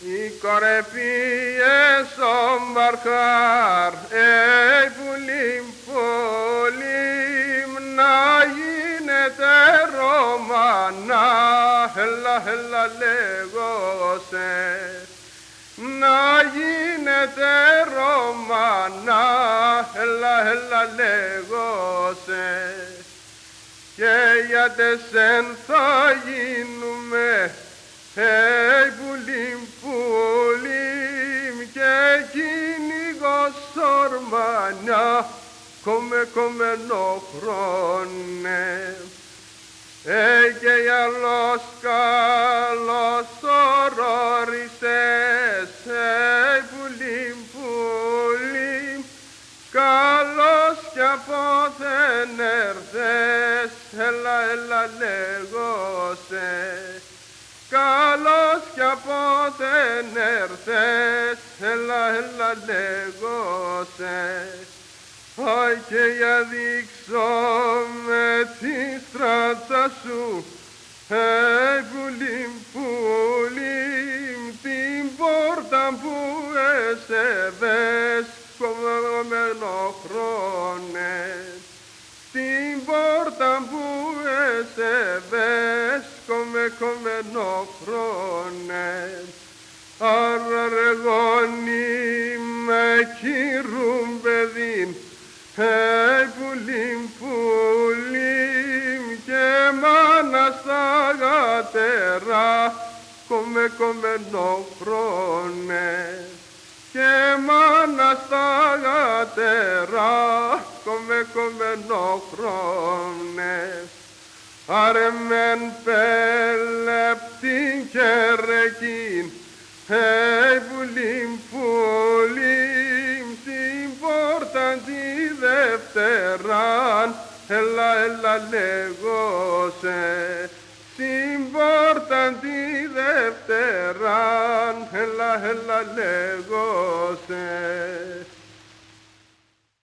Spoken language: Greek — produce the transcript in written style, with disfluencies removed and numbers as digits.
Η κορεπίε ο μπαρχάρ, πουλίμ πουλίμ, να γίνεται Ρωμανά, έλα λέγωσε. Να γίνεται Ρωμανά, έλα λέγωσε. Και για τεσέν θα γίνουμε, πουλίμ πουλίμ, και κυνηγός ορμανιά, κομμένο χρόνε. Και άλλος καλός ορόρισες, πουλίμ πουλίμ, καλός κι από δεν έρθες, έλα λέγωσε. Καλός κι από δεν έρθες, έλα λέγωσε. Αι και για δείξω με τη στράτσα σου, πουλίμ πουλίμ, την πόρτα που έσεβες, κομμένο χρόνε. Την πόρτα που έσεβες, κομμένο χρόνε. Άρα ρε γόνι με κύρουν παιδίν, πουλίμ πουλίμ, και μάνα στα γατερά, κομμένο χρόνε. Και μάνα στα γατερά, κομμένο χρόνε. Άρε μεν πέλεπτην και ρεκίν, πουλίμ πουλίμ, στην πόρτα τη δευτεράν, έλα λέγωσε. Στην πόρτα τη δευτεράν, έλα λέγωσε.